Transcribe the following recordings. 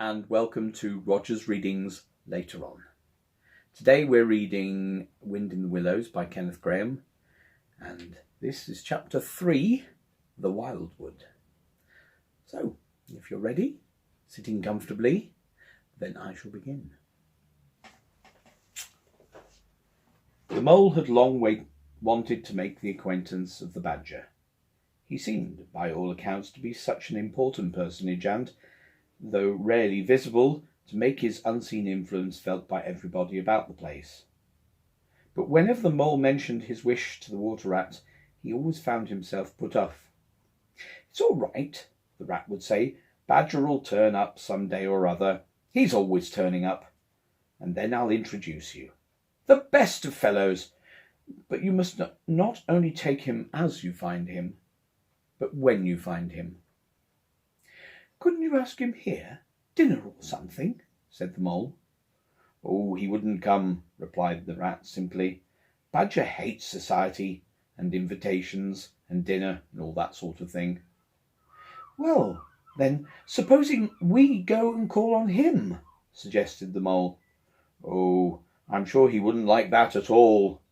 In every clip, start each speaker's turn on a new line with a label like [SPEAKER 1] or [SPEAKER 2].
[SPEAKER 1] and welcome to Roger's Readings Later On. Today we're reading Wind in the Willows by Kenneth Grahame, and this is chapter 3, The Wildwood. So, if you're ready, sitting comfortably, then I shall begin. The mole had long wanted to make the acquaintance of the badger. He seemed, by all accounts, to be such an important personage and, though rarely visible, to make his unseen influence felt by everybody about the place. But whenever the mole mentioned his wish to the water rat, he always found himself put off. "It's all right," the rat would say. "Badger'll turn up some day or other. He's always turning up. And then I'll introduce you. The best of fellows. But you must not only take him as you find him, but when you find him." "Couldn't you ask him here? Dinner or something?" said the mole. "Oh, he wouldn't come," replied the rat simply. "Badger hates society and invitations and dinner and all that sort of thing." "Well, then, supposing we go and call on him?" suggested the mole. "Oh, I'm sure he wouldn't like that at all,"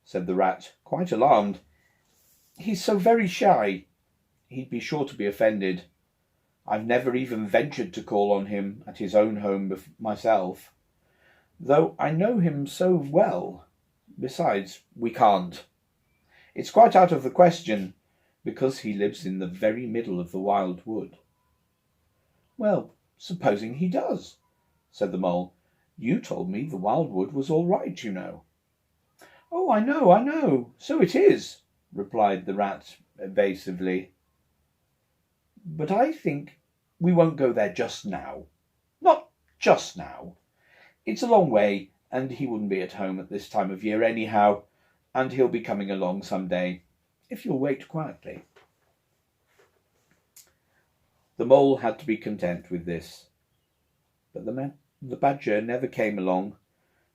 [SPEAKER 1] said the rat, quite alarmed. "He's so very shy. He'd be sure to be offended. I've never even ventured to call on him at his own home myself, though I know him so well. Besides, we can't. It's quite out of the question, because he lives in the very middle of the wild wood." "Well, supposing he does," said the mole. "You told me the wild wood was all right, you know." "Oh, I know, so it is," replied the rat evasively. "But I think we won't go there just now. Not just now. It's a long way, and he wouldn't be at home at this time of year anyhow, and he'll be coming along some day, if you'll wait quietly." The mole had to be content with this. But the badger never came along,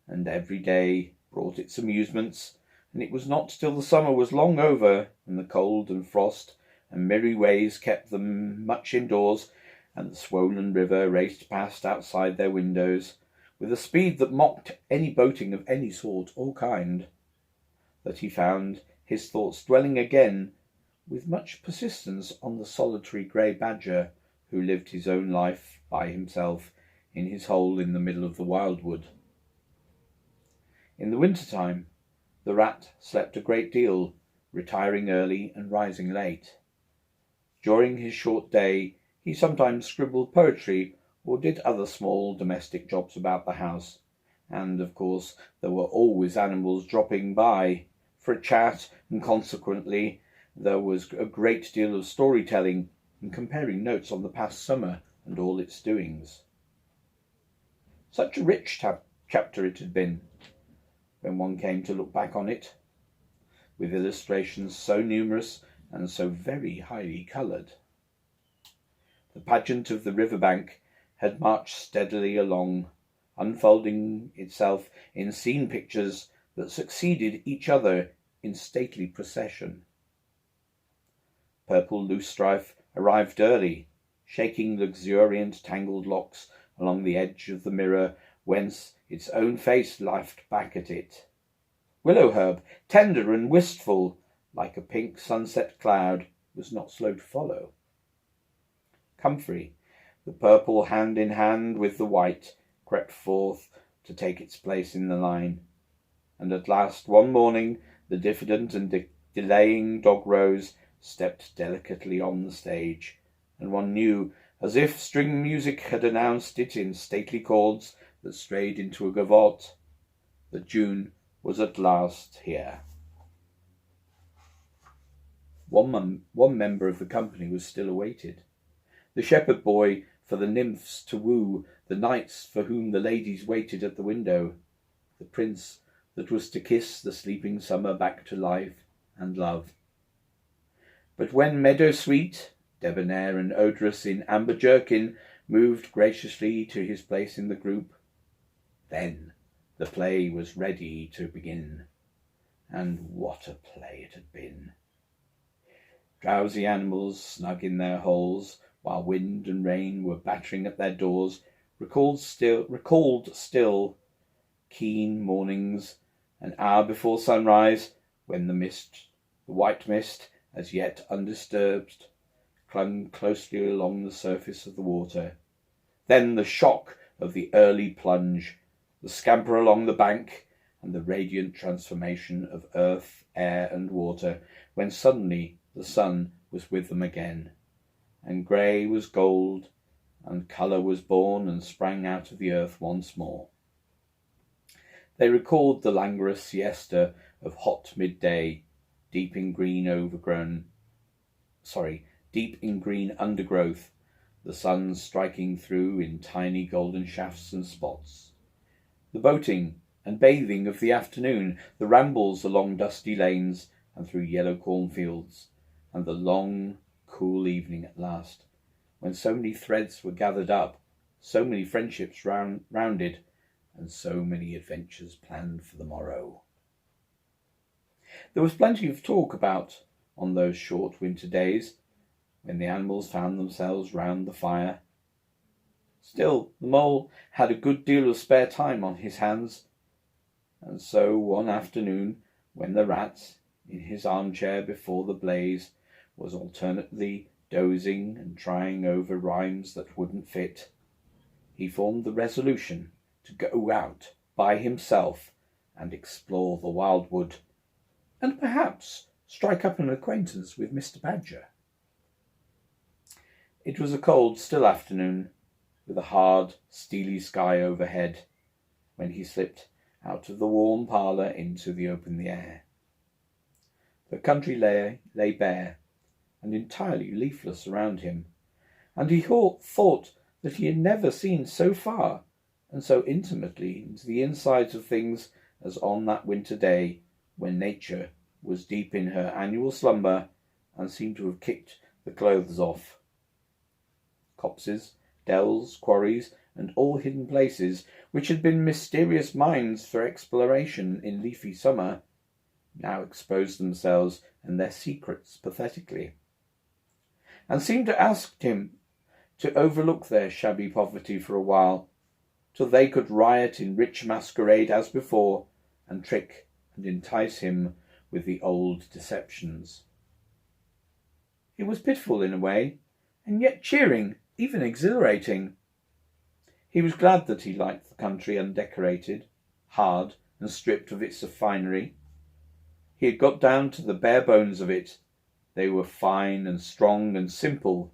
[SPEAKER 1] and every day brought its amusements, and it was not till the summer was long over, and the cold and frost and merry ways kept them much indoors, and the swollen river raced past outside their windows with a speed that mocked any boating of any sort or kind, that he found his thoughts dwelling again with much persistence on the solitary grey badger who lived his own life by himself in his hole in the middle of the wildwood. In the winter-time, the rat slept a great deal, retiring early and rising late. During his short day, he sometimes scribbled poetry or did other small domestic jobs about the house, and, of course, there were always animals dropping by for a chat, and consequently there was a great deal of story-telling and comparing notes on the past summer and all its doings. Such a rich chapter it had been, when one came to look back on it, with illustrations so numerous and so very highly coloured. The pageant of the river-bank had marched steadily along, unfolding itself in scene pictures that succeeded each other in stately procession. Purple loosestrife arrived early, shaking luxuriant tangled locks along the edge of the mirror, whence its own face laughed back at it. Willowherb, tender and wistful, like a pink sunset cloud, was not slow to follow. Comfrey, the purple hand in hand with the white, crept forth to take its place in the line, and at last one morning the diffident and delaying Dog Rose stepped delicately on the stage, and one knew, as if string music had announced it in stately chords that strayed into a gavotte, that June was at last here. One member of the company was still awaited, the shepherd boy for the nymphs to woo, the knights for whom the ladies waited at the window, the prince that was to kiss the sleeping summer back to life and love. But when Meadowsweet, debonair and odorous in amber jerkin, moved graciously to his place in the group, then the play was ready to begin. And what a play it had been! Drowsy animals, snug in their holes, while wind and rain were battering at their doors, recalled still keen mornings, an hour before sunrise, when the white mist, as yet undisturbed, clung closely along the surface of the water. Then the shock of the early plunge, the scamper along the bank, and the radiant transformation of earth, air, and water, when suddenly the sun was with them again, and grey was gold, and colour was born and sprang out of the earth once more. They recalled the languorous siesta of hot midday, deep in green undergrowth, the sun striking through in tiny golden shafts and spots. The boating and bathing of the afternoon, the rambles along dusty lanes and through yellow cornfields, and the long, cool evening at last, when so many threads were gathered up, so many friendships rounded, and so many adventures planned for the morrow. There was plenty of talk about on those short winter days, when the animals found themselves round the fire. Still, the mole had a good deal of spare time on his hands, and so one afternoon, when the rat, in his armchair before the blaze, was alternately dozing and trying over rhymes that wouldn't fit, he formed the resolution to go out by himself and explore the wildwood, and perhaps strike up an acquaintance with Mr. Badger. It was a cold, still afternoon, with a hard, steely sky overhead, when he slipped out of the warm parlour into the open air. The country lay bare and entirely leafless around him, and he thought that he had never seen so far and so intimately into the insides of things as on that winter day, when nature was deep in her annual slumber and seemed to have kicked the clothes off. Copses, dells, quarries, and all hidden places, which had been mysterious mines for exploration in leafy summer, now exposed themselves and their secrets pathetically, and seemed to ask him to overlook their shabby poverty for a while, till they could riot in rich masquerade as before, and trick and entice him with the old deceptions. It was pitiful in a way, and yet cheering, even exhilarating. He was glad that he liked the country undecorated, hard, and stripped of its finery. He had got down to the bare bones of it. They were fine and strong and simple.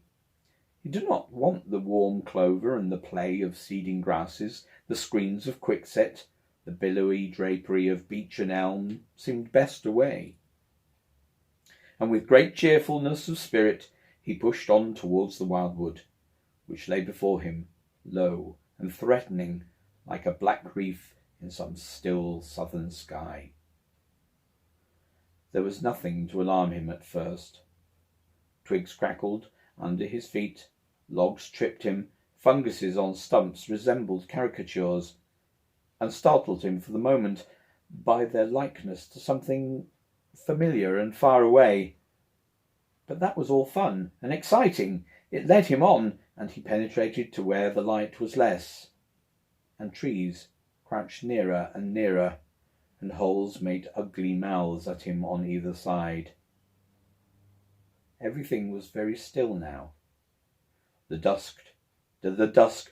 [SPEAKER 1] He did not want the warm clover and the play of seeding grasses, the screens of quickset, the billowy drapery of beech and elm seemed best away. And with great cheerfulness of spirit he pushed on towards the wildwood, which lay before him, low and threatening, like a black reef in some still southern sky. There was nothing to alarm him at first. Twigs crackled under his feet, logs tripped him, funguses on stumps resembled caricatures, and startled him for the moment by their likeness to something familiar and far away. But that was all fun and exciting. It led him on, and he penetrated to where the light was less, and trees crouched nearer and nearer, and holes made ugly mouths at him on either side. Everything was very still now. The dusk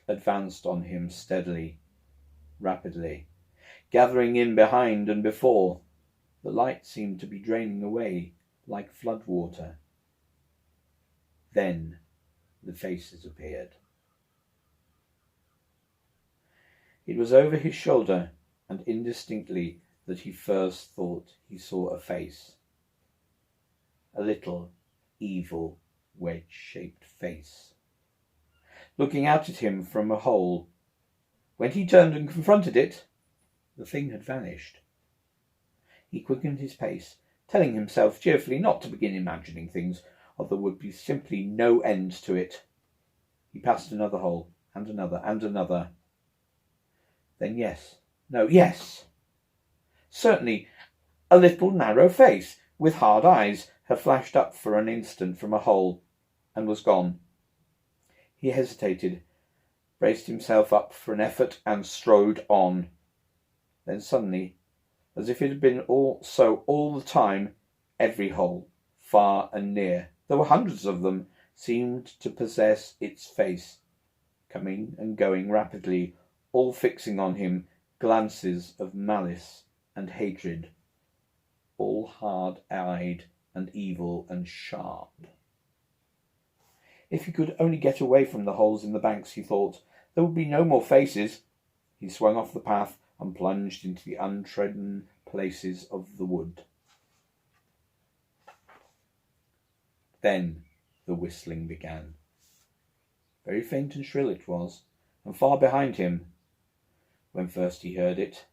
[SPEAKER 1] advanced on him steadily, rapidly, gathering in behind and before. The light seemed to be draining away like flood water. Then the faces appeared. It was over his shoulder and indistinctly that he first thought he saw a face. A little, evil, wedge-shaped face, looking out at him from a hole. When he turned and confronted it, the thing had vanished. He quickened his pace, telling himself cheerfully not to begin imagining things, or there would be simply no end to it. He passed another hole, and another, and another. Then yes. Certainly, a little narrow face, with hard eyes, had flashed up for an instant from a hole, and was gone. He hesitated, braced himself up for an effort and strode on. Then suddenly, as if it had been all the time, every hole, far and near, there were hundreds of them, seemed to possess its face, coming and going rapidly, all fixing on him glances of malice and hatred, all hard-eyed and evil and sharp. If he could only get away from the holes in the banks, he thought, there would be no more faces. He swung off the path and plunged into the untrodden places of the wood. Then the whistling began. Very faint and shrill it was, and far behind him, when first he heard it.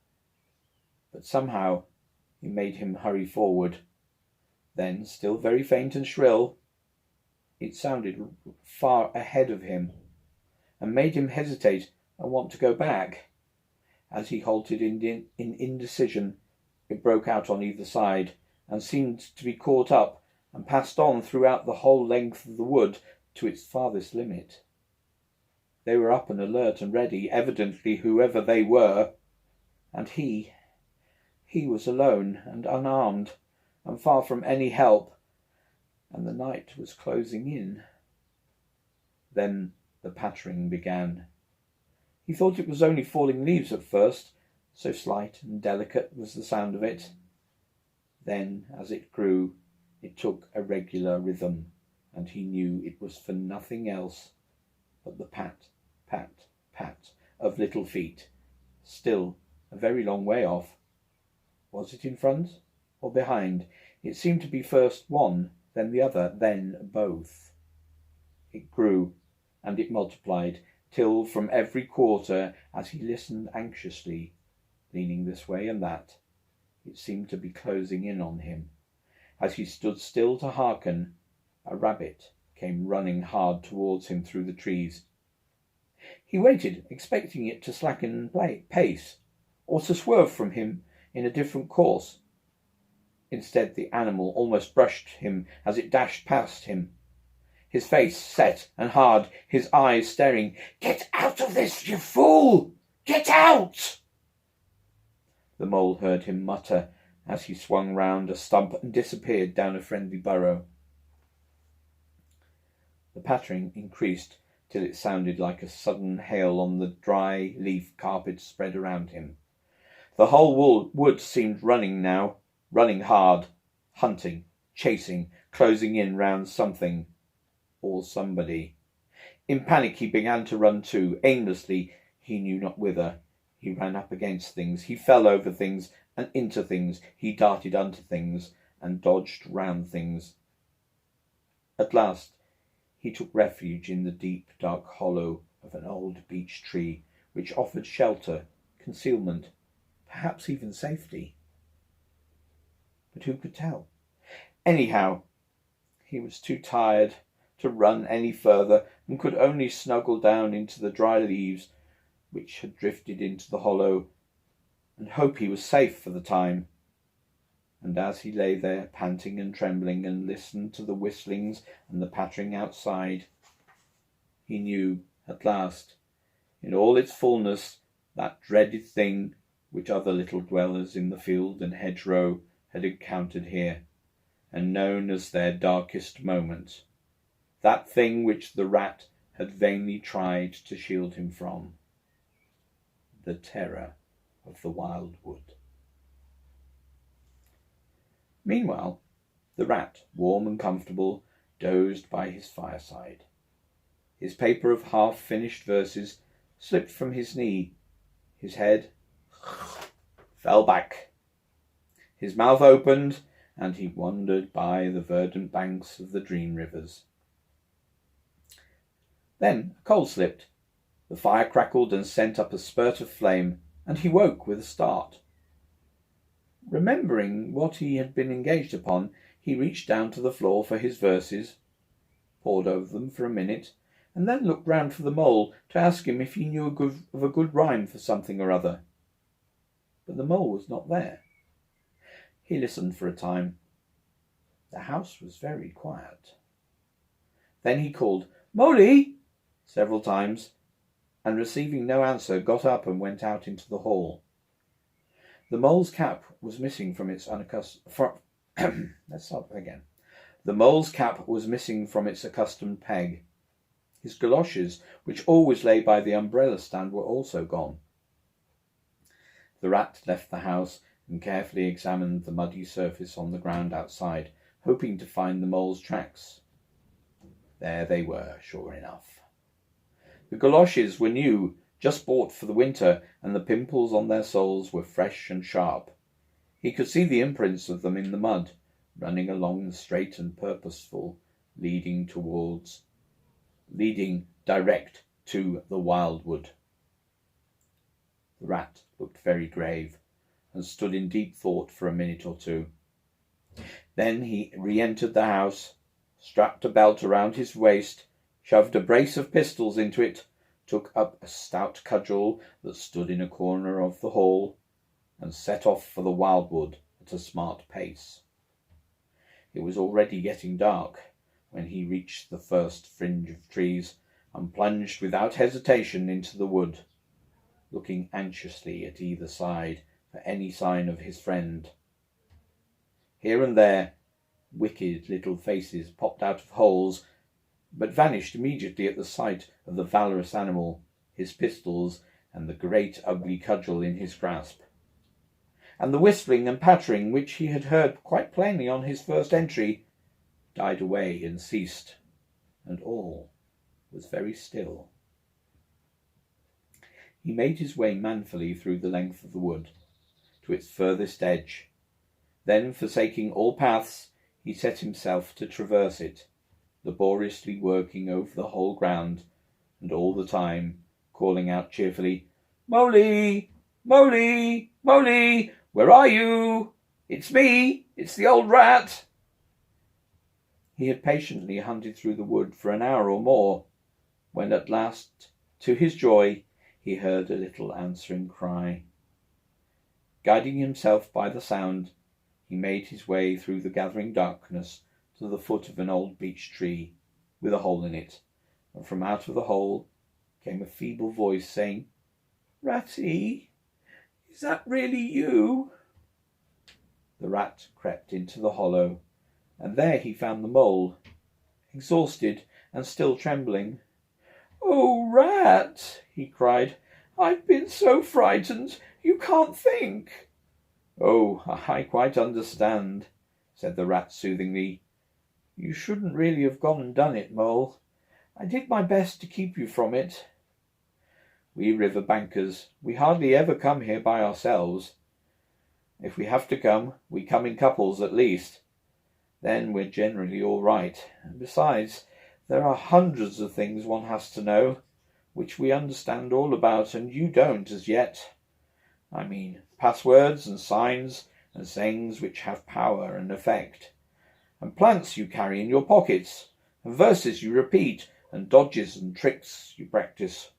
[SPEAKER 1] But somehow it made him hurry forward. Then, still very faint and shrill, it sounded far ahead of him, and made him hesitate and want to go back. As he halted in indecision, it broke out on either side, and seemed to be caught up and passed on throughout the whole length of the wood to its farthest limit. They were up and alert and ready, evidently whoever they were, and he was alone and unarmed, and far from any help, and the night was closing in. Then the pattering began. He thought it was only falling leaves at first, so slight and delicate was the sound of it. Then, as it grew, it took a regular rhythm, and he knew it was for nothing else but the pat, pat, pat of little feet, still a very long way off. Was it in front or behind? It seemed to be first one, then the other, then both. It grew, and it multiplied, till from every quarter, as he listened anxiously, leaning this way and that, it seemed to be closing in on him. As he stood still to hearken, a rabbit came running hard towards him through the trees. He waited, expecting it to slacken pace, or to swerve from him in a different course. Instead, the animal almost brushed him as it dashed past him, his face set and hard, his eyes staring. "Get out of this, you fool! Get out!" The mole heard him mutter as he swung round a stump and disappeared down a friendly burrow. The pattering increased till it sounded like a sudden hail on the dry leaf carpet spread around him. The whole wood seemed running now, running hard, hunting, chasing, closing in round something or somebody. In panic he began to run too, aimlessly, he knew not whither. He ran up against things, he fell over things and into things, he darted under things and dodged round things. At last he took refuge in the deep, dark hollow of an old beech tree, which offered shelter, concealment, perhaps even safety. But who could tell? Anyhow, he was too tired to run any further, and could only snuggle down into the dry leaves which had drifted into the hollow, and hope he was safe for the time. And as he lay there, panting and trembling, and listened to the whistlings and the pattering outside, he knew, at last, in all its fullness, that dreaded thing which other little dwellers in the field and hedgerow had encountered here, and known as their darkest moment, that thing which the rat had vainly tried to shield him from, the terror of the wild wood. Meanwhile, the rat, warm and comfortable, dozed by his fireside. His paper of half-finished verses slipped from his knee. His head fell back. His mouth opened, and he wandered by the verdant banks of the dream rivers. Then a coal slipped. The fire crackled and sent up a spurt of flame, and he woke with a start. Remembering what he had been engaged upon, he reached down to the floor for his verses, pored over them for a minute, and then looked round for the mole to ask him if he knew of a good rhyme for something or other. But the mole was not there. He listened for a time. The house was very quiet. Then he called, "Moley!" several times, and receiving no answer, got up and went out into the hall. The mole's cap was missing from its Let's start again. The mole's cap was missing from its accustomed peg. His galoshes, which always lay by the umbrella stand, were also gone. The rat left the house and carefully examined the muddy surface on the ground outside, hoping to find the mole's tracks. There they were, sure enough. The galoshes were new, just bought for the winter, and the pimples on their soles were fresh and sharp. He could see the imprints of them in the mud, running along the straight and purposeful, leading direct to the wildwood. The rat looked very grave and stood in deep thought for a minute or two. Then he re-entered the house, strapped a belt around his waist, shoved a brace of pistols into it, took up a stout cudgel that stood in a corner of the hall, and set off for the wildwood at a smart pace. It was already getting dark when he reached the first fringe of trees and plunged without hesitation into the wood, looking anxiously at either side for any sign of his friend. Here and there, wicked little faces popped out of holes, but vanished immediately at the sight of the valorous animal, his pistols, and the great ugly cudgel in his grasp. And the whistling and pattering, which he had heard quite plainly on his first entry, died away and ceased, and all was very still. He made his way manfully through the length of the wood, to its furthest edge. Then, forsaking all paths, he set himself to traverse it, laboriously working over the whole ground, and all the time calling out cheerfully, "Molly! Molly! Molly! Where are you? It's me! It's the old rat!" He had patiently hunted through the wood for an hour or more, when at last, to his joy, he heard a little answering cry. Guiding himself by the sound, he made his way through the gathering darkness to the foot of an old beech tree with a hole in it, and from out of the hole came a feeble voice saying, "Ratty, is that really you?" The rat crept into the hollow, and there he found the mole, exhausted and still trembling. "Oh, rat," he cried, "I've been so frightened, you can't think." "Oh, I quite understand," said the rat soothingly. "You shouldn't really have gone and done it, Mole. I did my best to keep you from it. We river bankers, we hardly ever come here by ourselves. If we have to come, we come in couples at least. Then we're generally all right. And besides, there are hundreds of things one has to know, which we understand all about, and you don't as yet. I mean, passwords and signs and sayings which have power and effect, and plants you carry in your pockets, and verses you repeat, and dodges and tricks you practice.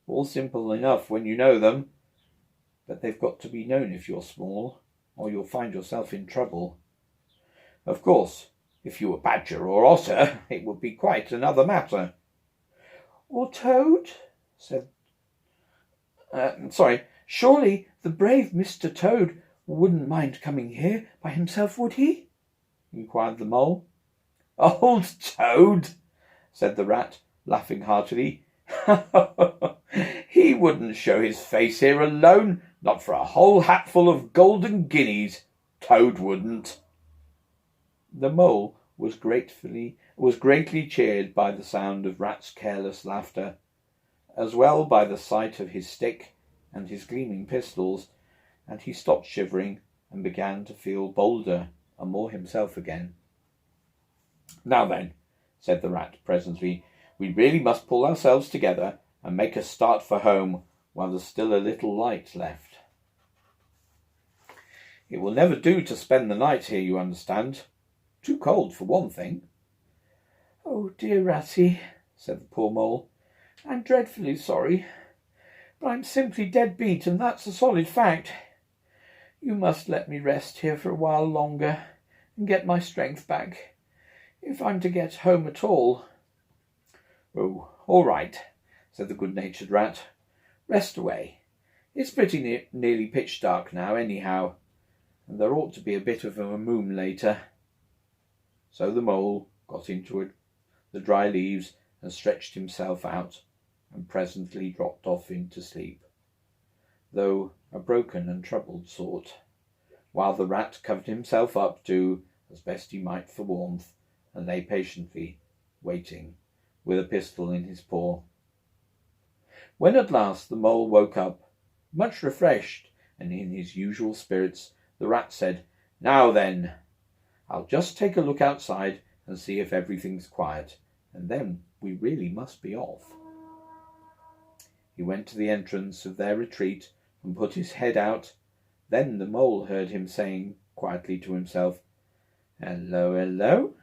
[SPEAKER 1] All simple enough when you know them, but they've got to be known if you're small, or you'll find yourself in trouble. Of course, if you were badger or otter, it would be quite another matter." "Or toad?" said... Surely the brave Mr. Toad wouldn't mind coming here by himself, would he?" inquired the mole. "Old Toad," said the rat, laughing heartily. "He wouldn't show his face here alone, not for a whole hatful of golden guineas. Toad wouldn't." The mole was greatly cheered by the sound of Rat's careless laughter, as well by the sight of his stick and his gleaming pistols, and he stopped shivering and began to feel bolder and more himself again. "Now then," said the rat presently, "we really must pull ourselves together and make a start for home while there's still a little light left. It will never do to spend the night here, you understand. Too cold, for one thing." "Oh, dear Ratty," said the poor mole, "I'm dreadfully sorry, but I'm simply dead beat, and that's a solid fact. You must let me rest here for a while longer and get my strength back, if I'm to get home at all." "Oh, all right," said the good-natured rat. "Rest away. It's pretty nearly pitch dark now, anyhow, and there ought to be a bit of a moon later." So the mole got into the dry leaves and stretched himself out, and presently dropped off into sleep, though a broken and troubled sort, while the rat covered himself up too, as best he might for warmth, and lay patiently waiting, with a pistol in his paw. When at last the mole woke up, much refreshed and in his usual spirits, the rat said, "Now then, I'll just take a look outside and see if everything's quiet, and then we really must be off." He went to the entrance of their retreat and put his head out. Then the mole heard him saying quietly to himself, "Hello, hello.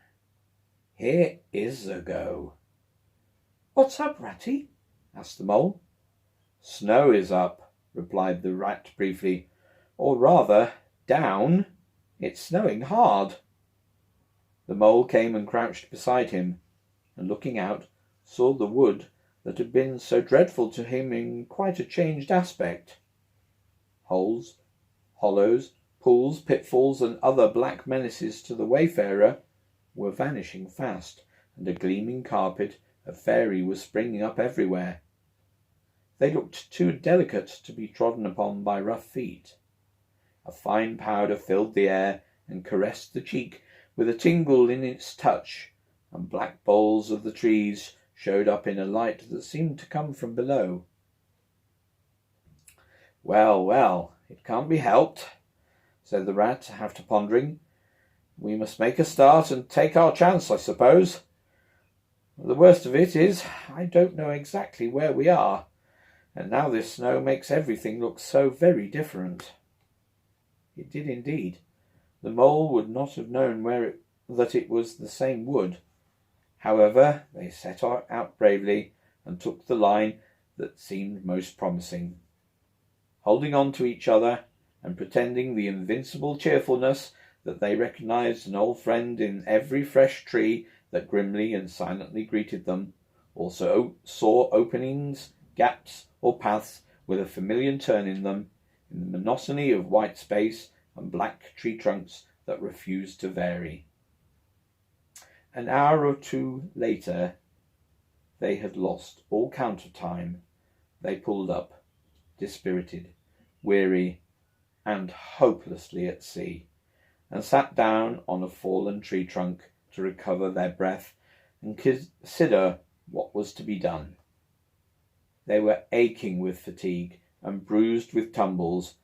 [SPEAKER 1] Here is a go." "What's up, Ratty?" asked the mole. "Snow is up," replied the rat briefly, "or rather, down. It's snowing hard." The mole came and crouched beside him, and looking out, saw the wood that had been so dreadful to him in quite a changed aspect. Holes, hollows, pools, pitfalls, and other black menaces to the wayfarer were vanishing fast, and a gleaming carpet of fairy was springing up everywhere. They looked too delicate to be trodden upon by rough feet. A fine powder filled the air and caressed the cheek with a tingle in its touch, and black boles of the trees showed up in a light that seemed to come from below. "Well, well, it can't be helped," said the rat, after pondering. "We must make a start and take our chance, I suppose. The worst of it is, I don't know exactly where we are, and now this snow makes everything look so very different." It did indeed. The mole would not have known that it was the same wood. However, they set out bravely and took the line that seemed most promising, holding on to each other and pretending the invincible cheerfulness that they recognized an old friend in every fresh tree that grimly and silently greeted them, also saw openings, gaps, or paths with a familiar turn in them, in the monotony of white space and black tree trunks that refused to vary. An hour or two later, they had lost all count of time. They pulled up, dispirited, weary, and hopelessly at sea, and sat down on a fallen tree trunk to recover their breath and consider what was to be done. They were aching with fatigue and bruised with tumbles.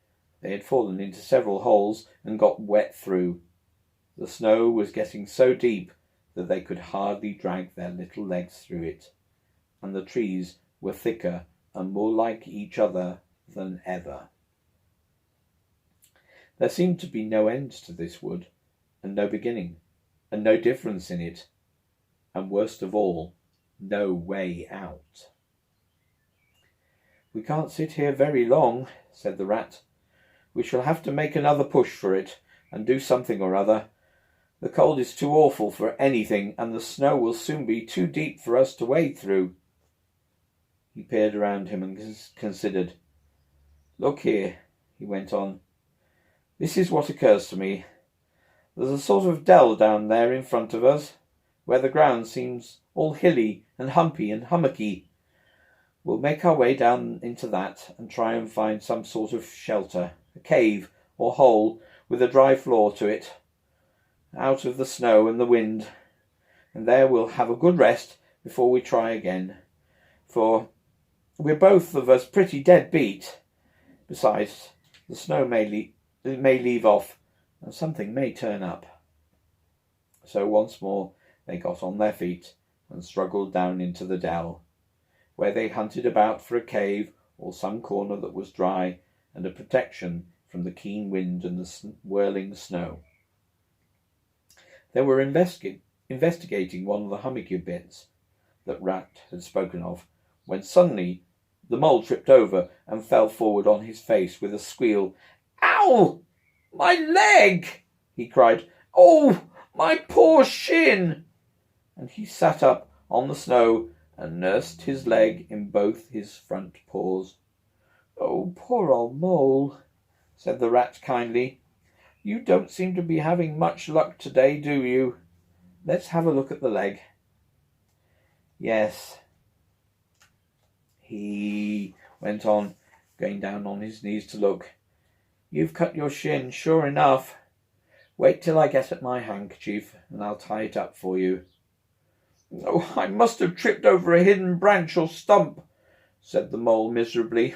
[SPEAKER 1] They had fallen into several holes and got wet through. The snow was getting so deep that they could hardly drag their little legs through it, and the trees were thicker and more like each other than ever. There seemed to be no end to this wood, and no beginning, and no difference in it, and worst of all, no way out. "We can't sit here very long," said the rat. "We shall have to make another push for it, and do something or other. The cold is too awful for anything, and the snow will soon be too deep for us to wade through." He peered around him and considered. "Look here," he went on. "This is what occurs to me. There's a sort of dell down there in front of us, where the ground seems all hilly and humpy and hummocky. We'll make our way down into that and try and find some sort of shelter, a cave or hole with a dry floor to it, out of the snow and the wind, and there we'll have a good rest before we try again, for we're both of us pretty dead beat. Besides, the snow may leave off, and something may turn up." So once more they got on their feet and struggled down into the dell, where they hunted about for a cave or some corner that was dry and a protection from the keen wind and the whirling snow. They were investigating one of the hummocky bits that Rat had spoken of, when suddenly the mole tripped over and fell forward on his face with a squeal. "Ow! My leg!" he cried. "Oh, my poor shin!" And he sat up on the snow and nursed his leg in both his front paws. "Oh, poor old Mole," said the Rat kindly. "You don't seem to be having much luck today, do you? Let's have a look at the leg." "Yes," he went on, going down on his knees to look. "You've cut your shin, sure enough. Wait till I get at my handkerchief, and I'll tie it up for you." "Oh, I must have tripped over a hidden branch or stump," said the Mole miserably.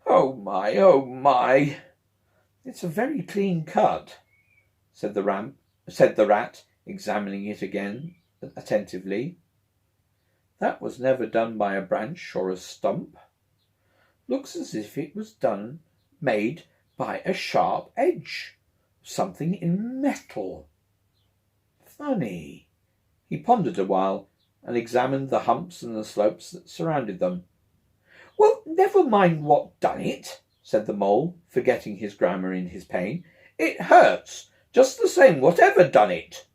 [SPEAKER 1] "Oh my, oh my!" "It's a very clean cut," said the Rat, examining it again attentively. "That was never done by a branch or a stump. Looks as if it was made by a sharp edge, something in metal. Funny." He pondered a while and examined the humps and the slopes that surrounded them. "Well, never mind what done it," said the Mole, forgetting his grammar in his pain. "It hurts just the same, whatever done it."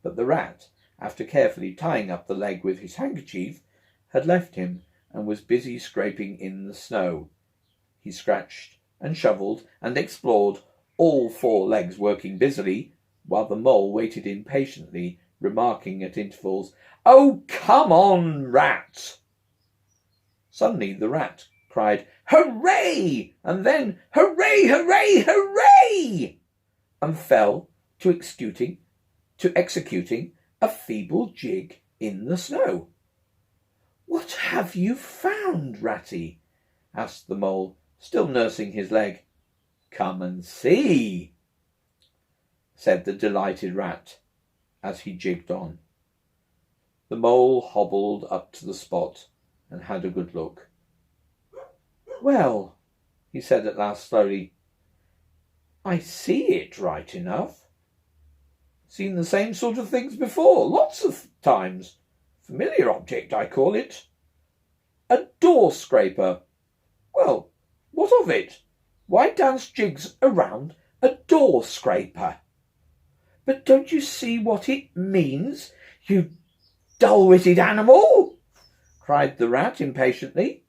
[SPEAKER 1] But the Rat, after carefully tying up the leg with his handkerchief, had left him and was busy scraping in the snow. He scratched and shovelled and explored, all four legs working busily, while the Mole waited impatiently, remarking at intervals, "Oh, come on, Rat!" Suddenly the Rat cried, "Hooray!" and then, "Hooray, hooray, hooray!" and fell to executing a feeble jig in the snow. "What have you found, Ratty?" asked the Mole, still nursing his leg. "Come and see," said the delighted Rat, as he jigged on. The Mole hobbled up to the spot and had a good look. "Well," he said at last slowly, "I see it right enough. Seen the same sort of things before, lots of times. Familiar object, I call it. A door scraper. Well, what of it? Why dance jigs around a door scraper?" "But don't you see what it means, you dull-witted animal?" cried the Rat impatiently.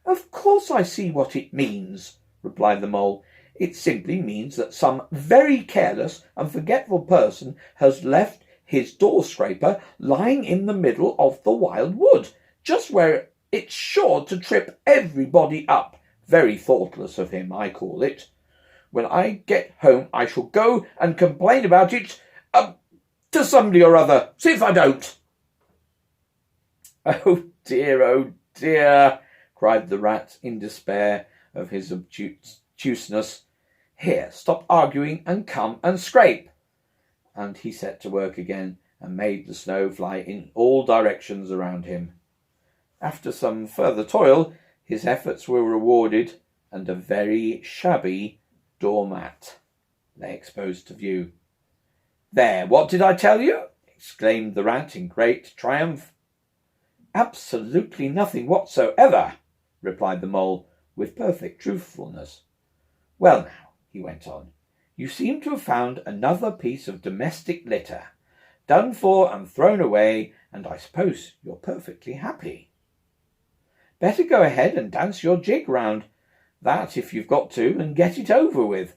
[SPEAKER 1] "Of course I see what it means," replied the Mole. "It simply means that some very careless and forgetful person has left his door scraper lying in the middle of the wild wood, just where it's sure to trip everybody up. Very thoughtless of him, I call it. When I get home I shall go and complain about it to somebody or other. See if I don't." Oh dear," cried the Rat in despair of his obtuseness. "Here, stop arguing and come and scrape." And he set to work again and made the snow fly in all directions around him. After some further toil, his efforts were rewarded, and a very shabby doormat lay exposed to view. "There, what did I tell you?" exclaimed the Rat in great triumph. "Absolutely nothing whatsoever," replied the Mole with perfect truthfulness. "Well now," he went on, "you seem to have found another piece of domestic litter, done for and thrown away, and I suppose you're perfectly happy. Better go ahead and dance your jig round that if you've got to, and get it over with.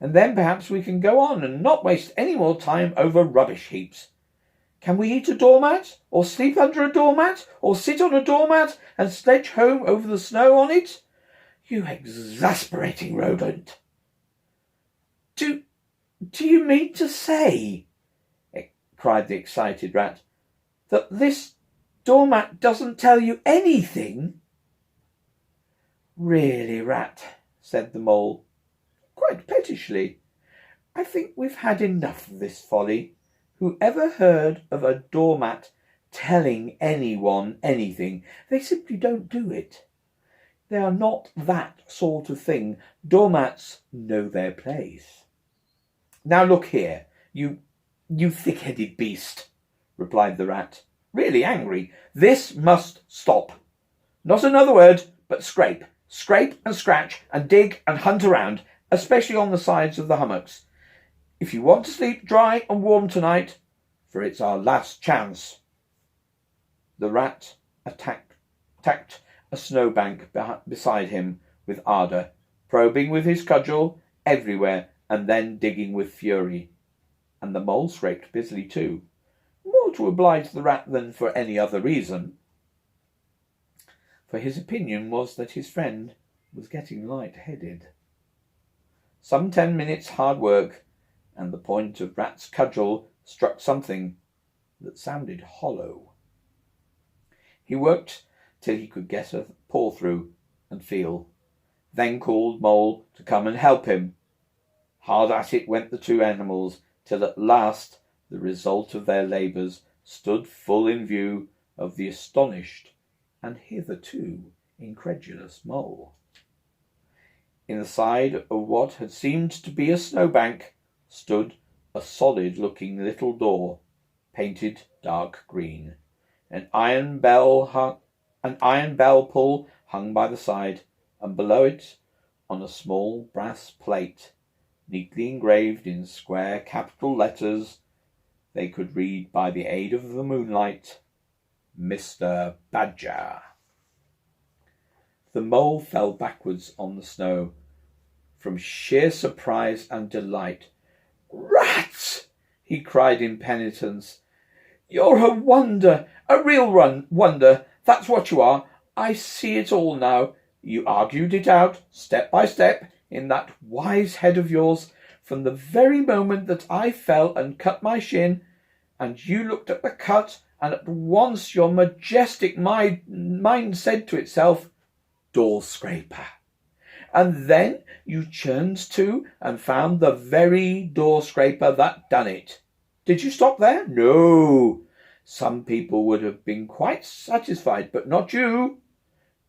[SPEAKER 1] And then perhaps we can go on and not waste any more time over rubbish heaps. Can we eat a doormat, or sleep under a doormat, or sit on a doormat and sledge home over the snow on it? You exasperating rodent." Do you mean to say," cried the excited Rat, "that this doormat doesn't tell you anything?" "Really, Rat," said the Mole, quite pettishly, "I think we've had enough of this folly. Who ever heard of a doormat telling anyone anything? They simply don't do it. They are not that sort of thing. Doormats know their place." "Now look here, you thick-headed beast," replied the Rat, really angry. "This must stop. Not another word, but scrape. Scrape and scratch and dig and hunt around, especially on the sides of the hummocks, if you want to sleep dry and warm tonight, for it's our last chance." The Rat attacked a snowbank beside him with ardour, probing with his cudgel everywhere and then digging with fury. And the mole scraped busily too, more to oblige the rat than for any other reason, for his opinion was that his friend was getting light-headed. Some 10 minutes' hard work, and the point of Rat's cudgel struck something that sounded hollow. He worked till he could get a paw through and feel, then called Mole to come and help him. Hard at it went the two animals, till at last the result of their labours stood full in view of the astonished and hitherto incredulous Mole. In the side of what had seemed to be a snowbank stood a solid-looking little door, painted dark green. An iron bell pull hung by the side, and below it, on a small brass plate, neatly engraved in square capital letters, they could read by the aid of the moonlight, Mr. Badger. The Mole fell backwards on the snow from sheer surprise and delight. "Rat!" he cried in penitence. "You're a wonder, a real wonder, that's what you are. I see it all now. You argued it out, step by step, in that wise head of yours, from the very moment that I fell and cut my shin, and you looked at the cut, and at once your majestic mind said to itself, 'Door scraper.' And then you turned to and found the very door scraper that done it. Did you stop there? No. Some people would have been quite satisfied, but not you.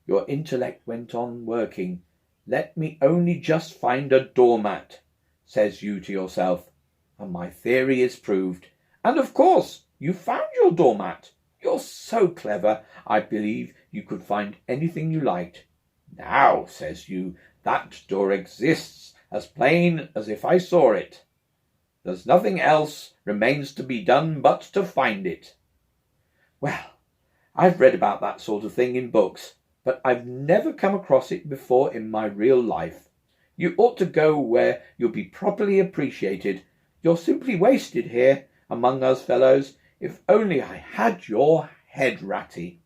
[SPEAKER 1] Your intellect went on working. 'Let me only just find a doormat,' says you to yourself, and my theory is proved. And of course you found your doormat. You're so clever, I believe you could find anything you liked. 'Now,' says you, 'that door exists as plain as if I saw it. There's nothing else remains to be done but to find it.' Well, I've read about that sort of thing in books, but I've never come across it before in my real life. You ought to go where you'll be properly appreciated. You're simply wasted here among us fellows. If only I had your head, Ratty."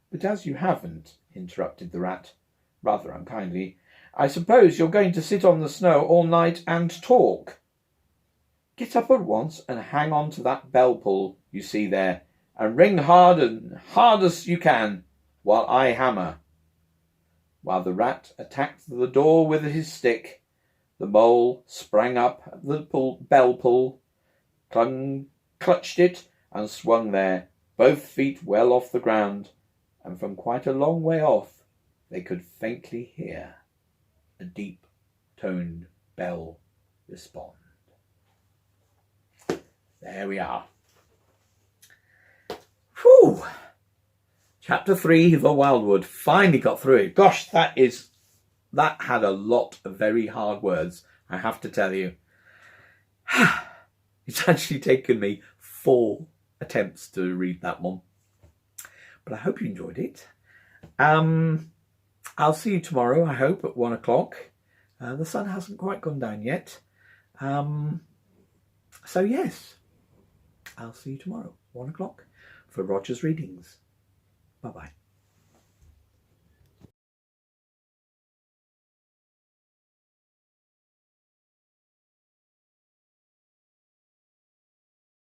[SPEAKER 1] "But as you haven't," interrupted the rat, rather unkindly, "I suppose you're going to sit on the snow all night and talk. Get up at once and hang on to that bell pull you see there, and ring hard as you can, while I hammer." While the rat attacked the door with his stick, the Mole sprang up the bell pull, clutched it, and swung there, both feet well off the ground, and from quite a long way off they could faintly hear a deep-toned bell respond. There we are. Whew! Chapter 3, The Wildwood. Finally got through it. Gosh, that had a lot of very hard words, I have to tell you. It's actually taken me 4 attempts to read that one. But I hope you enjoyed it. I'll see you tomorrow, I hope, at 1 o'clock. The sun hasn't quite gone down yet. So yes, I'll see you tomorrow, 1 o'clock, for Roger's readings. Bye-bye.